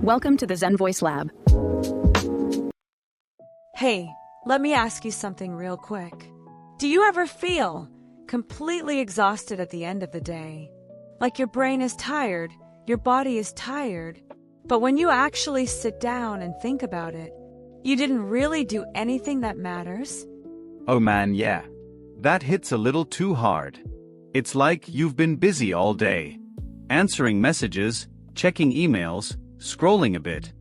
Welcome to the ZenVoice Lab. Hey, let me ask you something real quick. Do you ever feel completely exhausted at the end of the day? Like your brain is tired, your body is tired, but when you actually sit down and think about it, you didn't really do anything that matters? Oh man, yeah. That hits a little too hard. It's like you've been busy all day. Answering messages, checking emails, scrolling a bit.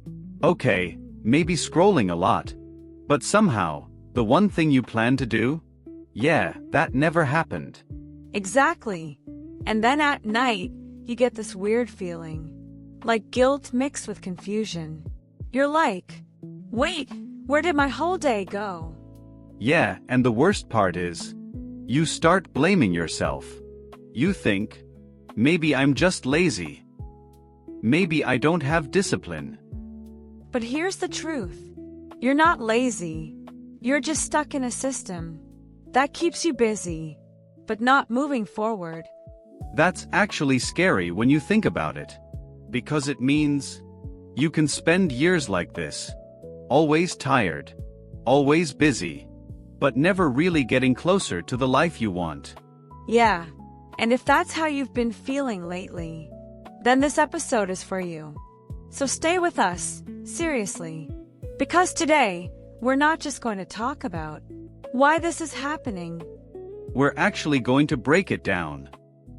Okay, maybe scrolling a lot. But somehow, the one thing you plan to do? Yeah, that never happened. Exactly. And then at night, you get this weird feeling. Like guilt mixed with confusion. You're like, wait, where did my whole day go? Yeah, and the worst part is, you start blaming yourself. You think, maybe I'm just lazy. Maybe I don't have discipline. But here's the truth. You're not lazy. You're just stuck in a system that keeps you busy, but not moving forward. That's actually scary when you think about it. Because it means you can spend years like this. Always tired. Always busy. But never really getting closer to the life you want. Yeah, and if that's how you've been feeling lately, then this episode is for you. So stay with us, seriously. Because today, we're not just going to talk about why this is happening. We're actually going to break it down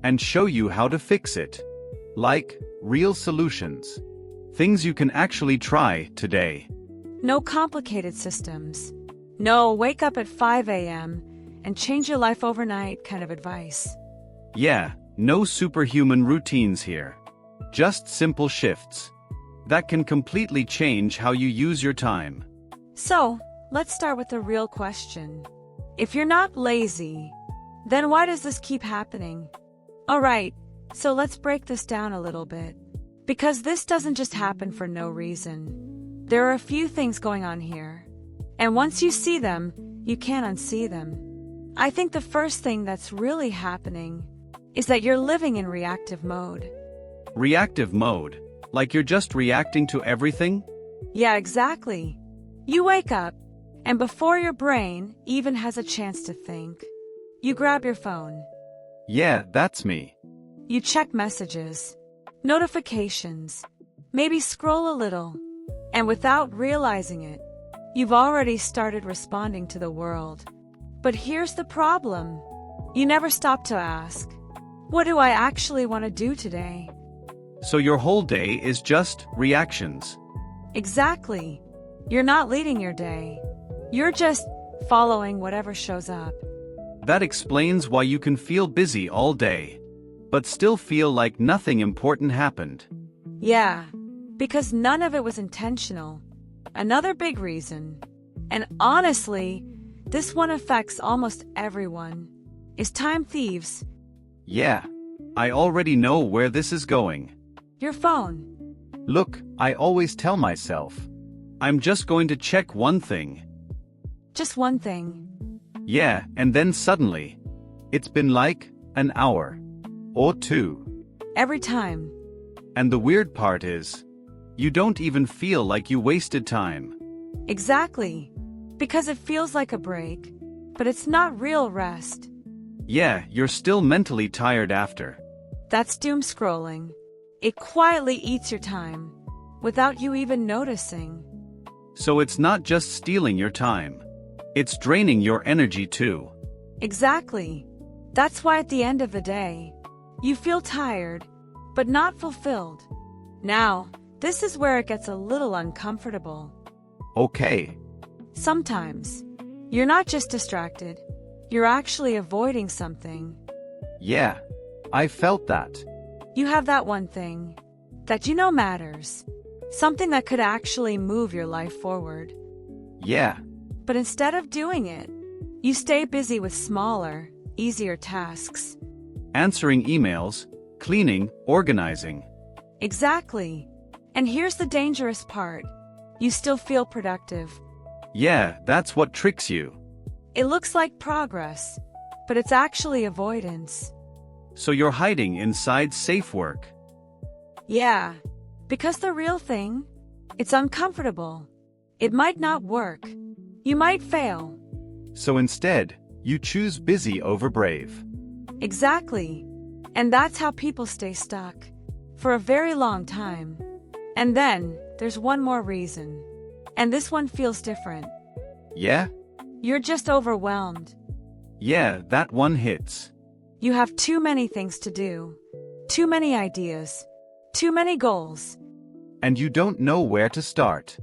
and show you how to fix it. Like real solutions. Things you can actually try today. No complicated systems. No wake up at 5 a.m. and change your life overnight kind of advice. Yeah, no superhuman routines here. Just simple shifts that can completely change how you use your time. So, let's start with the real question. If you're not lazy, then why does this keep happening? Alright, so let's break this down a little bit. Because this doesn't just happen for no reason. There are a few things going on here. And once you see them, you can't unsee them. I think the first thing that's really happening is that you're living in reactive mode. Reactive mode? Like you're just reacting to everything? Yeah, exactly. You wake up, and before your brain even has a chance to think, you grab your phone. Yeah, that's me. You check messages, notifications, maybe scroll a little, and without realizing it, you've already started responding to the world. But here's the problem. You never stop to ask, what do I actually want to do today? So your whole day is just reactions. Exactly. You're not leading your day. You're just following whatever shows up. That explains why you can feel busy all day, but still feel like nothing important happened. Yeah, because none of it was intentional. Another big reason, and honestly, this one affects almost everyone, is time thieves. Yeah, I already know where this is going. Your phone. Look, I always tell myself, I'm just going to check one thing. Just one thing. Yeah, and then suddenly, it's been like an hour or two. Every time. And the weird part is, you don't even feel like you wasted time. Exactly. Because it feels like a break, but it's not real rest. Yeah, you're still mentally tired after. That's doomscrolling. It quietly eats your time, without you even noticing. So it's not just stealing your time. It's draining your energy too. Exactly. That's why at the end of the day, you feel tired, but not fulfilled. Now, this is where it gets a little uncomfortable. Okay. Sometimes, you're not just distracted, you're actually avoiding something. Yeah, I felt that. You have that one thing that you know matters, something that could actually move your life forward. Yeah. But instead of doing it, you stay busy with smaller, easier tasks. Answering emails, cleaning, organizing. Exactly. And here's the dangerous part. You still feel productive. Yeah, that's what tricks you. It looks like progress, but it's actually avoidance. So you're hiding inside safe work. Yeah, because the real thing It's uncomfortable. It might not work. You might fail. So instead, you choose busy over brave. Exactly. And that's how people stay stuck for a very long time. And then, there's one more reason. And this one feels different. Yeah? You're just overwhelmed. Yeah, that one hits. You have too many things to do. Too many ideas. Too many goals. And you don't know where to start.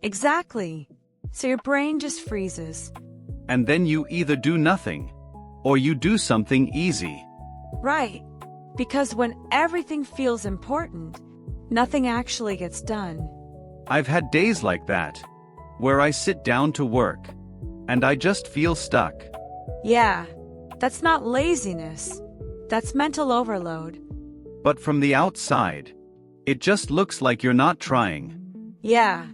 Exactly. So your brain just freezes. And then you either do nothing, or you do something easy. Right. Because when everything feels important, nothing actually gets done. I've had days like that, where I sit down to work, and I just feel stuck. Yeah, that's not laziness. That's mental overload. But from the outside, it just looks like you're not trying. Yeah,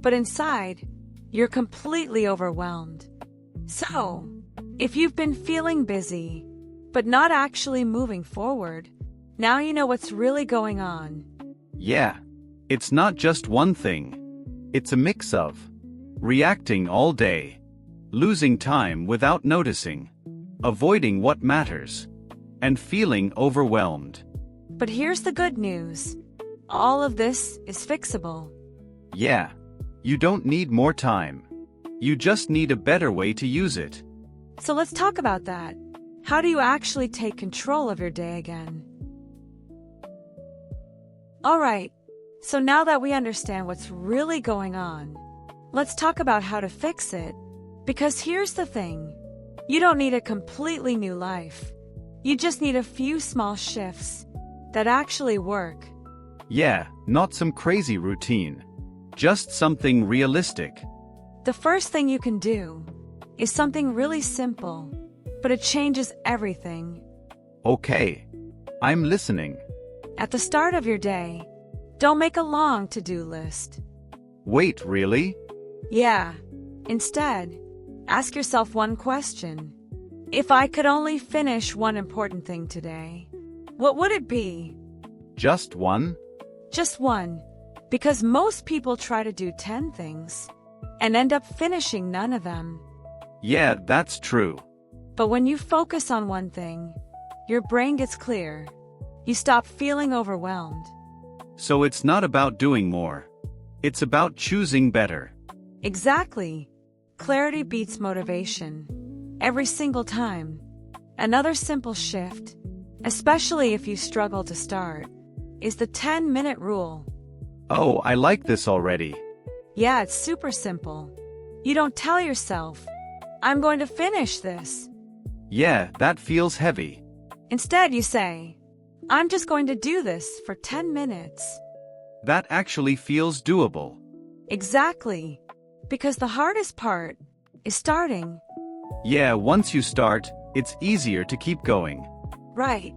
but inside, you're completely overwhelmed. So, if you've been feeling busy, but not actually moving forward, now you know what's really going on. Yeah, it's not just one thing. It's a mix of reacting all day, losing time without noticing, avoiding what matters, and feeling overwhelmed. But here's the good news. All of this is fixable. Yeah, you don't need more time. You just need a better way to use it. So let's talk about that. How do you actually take control of your day again? Alright, so now that we understand what's really going on, let's talk about how to fix it. Because here's the thing. You don't need a completely new life. You just need a few small shifts that actually work. Yeah, not some crazy routine. Just something realistic. The first thing you can do is something really simple, but it changes everything. Okay, I'm listening. At the start of your day, don't make a long to-do list. Wait, really? Yeah. Instead, ask yourself one question. If I could only finish one important thing today, what would it be? Just one? Just one. Because most people try to do 10 things and end up finishing none of them. Yeah, that's true. But when you focus on one thing, your brain gets clear. You stop feeling overwhelmed. So it's not about doing more. It's about choosing better. Exactly. Clarity beats motivation. Every single time. Another simple shift, especially if you struggle to start, is the 10-minute rule. Oh, I like this already. Yeah, it's super simple. You don't tell yourself, I'm going to finish this. Yeah, that feels heavy. Instead, you say, I'm just going to do this for 10 minutes. That actually feels doable. Exactly. Because the hardest part is starting. Yeah, once you start, it's easier to keep going. Right.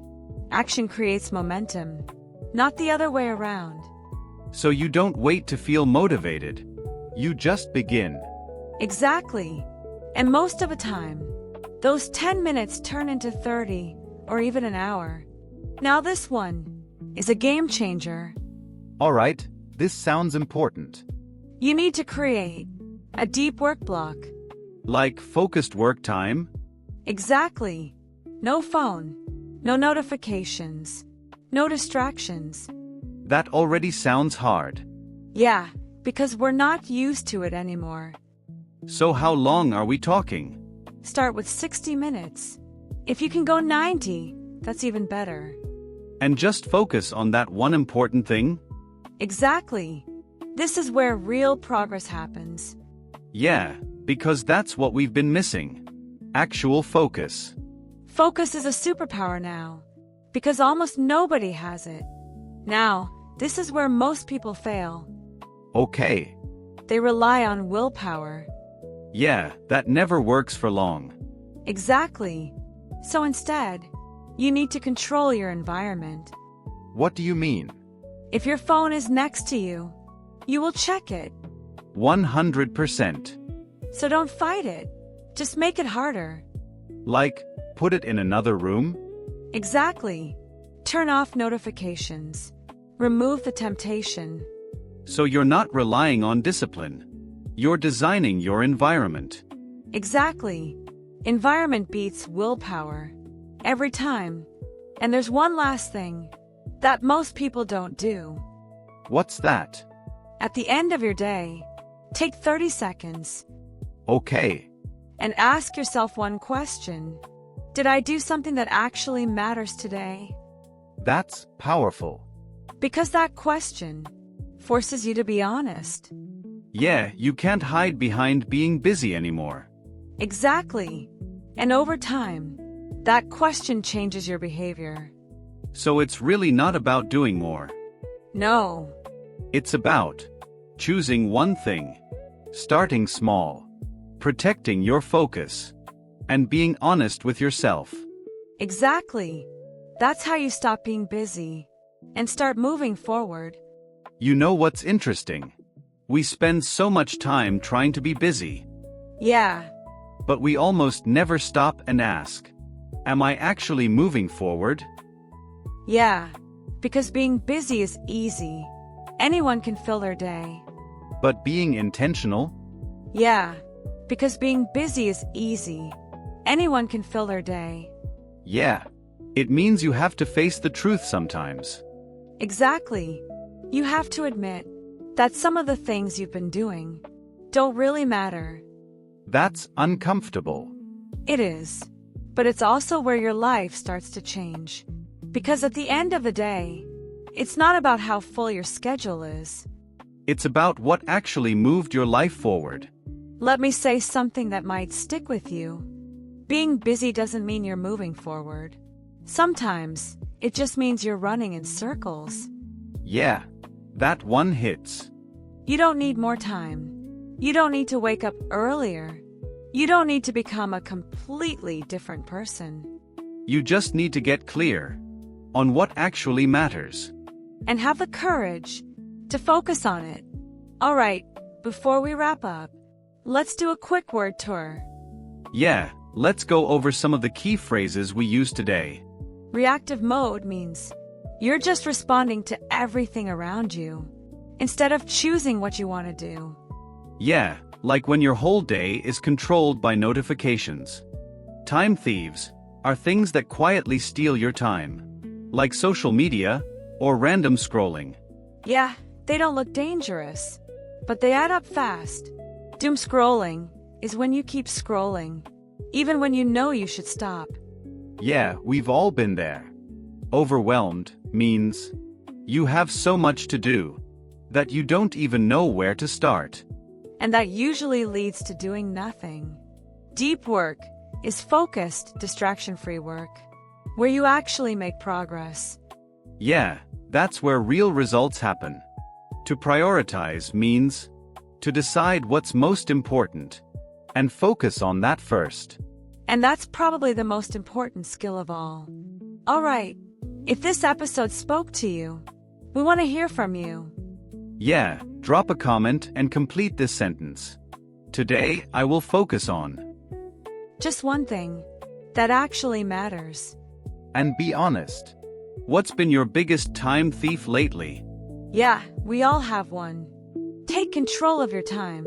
Action creates momentum, not the other way around. So you don't wait to feel motivated. You just begin. Exactly. And most of the time, those 10 minutes turn into 30 or even an hour. Now this one is a game changer. All right, this sounds important. You need to create a deep work block. Like focused work time? Exactly. No phone, no notifications, no distractions. That already sounds hard. Yeah, because we're not used to it anymore. So how long are we talking? Start with 60 minutes. If you can go 90, that's even better. And just focus on that one important thing? Exactly. This is where real progress happens. Yeah, because that's what we've been missing. Actual focus. Focus is a superpower now, because almost nobody has it. Now, this is where most people fail. Okay. They rely on willpower. Yeah, that never works for long. Exactly. So instead, you need to control your environment. What do you mean? If your phone is next to you, you will check it. 100%. So don't fight it. Just make it harder. Like, put it in another room? Exactly. Turn off notifications. Remove the temptation. So you're not relying on discipline. You're designing your environment. Exactly. Environment beats willpower. Every time. And there's one last thing that most people don't do. What's that? At the end of your day, take 30 seconds Okay. and ask yourself one question. Did I do something that actually matters today? That's powerful. Because that question forces you to be honest. Yeah, you can't hide behind being busy anymore. Exactly. And over time, that question changes your behavior. So it's really not about doing more. No. It's about choosing one thing, starting small, protecting your focus, and being honest with yourself. Exactly. That's how you stop being busy and start moving forward. You know what's interesting? We spend so much time trying to be busy, Yeah, but we almost never stop and ask, am I actually moving forward? yeah. Because being busy is easy. Anyone can fill their day. But being intentional? Yeah. Because being busy is easy. Anyone can fill their day. Yeah. It means you have to face the truth sometimes. Exactly. You have to admit that some of the things you've been doing don't really matter. That's uncomfortable. It is. But it's also where your life starts to change. Because at the end of the day, it's not about how full your schedule is. It's about what actually moved your life forward. Let me say something that might stick with you. Being busy doesn't mean you're moving forward. Sometimes, it just means you're running in circles. Yeah, that one hits. You don't need more time. You don't need to wake up earlier. You don't need to become a completely different person. You just need to get clear on what actually matters. And have the courage to focus on it. Alright, before we wrap up, let's do a quick word tour. Yeah, let's go over some of the key phrases we use today. Reactive mode means you're just responding to everything around you, instead of choosing what you want to do. Yeah, like when your whole day is controlled by notifications. Time thieves are things that quietly steal your time, like social media or random scrolling. Yeah, they don't look dangerous, but they add up fast. Doomscrolling is when you keep scrolling, even when you know you should stop. Yeah, we've all been there. Overwhelmed means you have so much to do that you don't even know where to start. And that usually leads to doing nothing. Deep work is focused, distraction-free work, where you actually make progress. Yeah, that's where real results happen. To prioritize means to decide what's most important and focus on that first. And that's probably the most important skill of all. Alright, if this episode spoke to you, we want to hear from you. Yeah, drop a comment and complete this sentence. Today, I will focus on. Just one thing that actually matters. And be honest. What's been your biggest time thief lately? Yeah, we all have one. Take control of your time.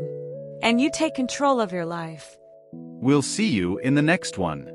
And you take control of your life. We'll see you in the next one.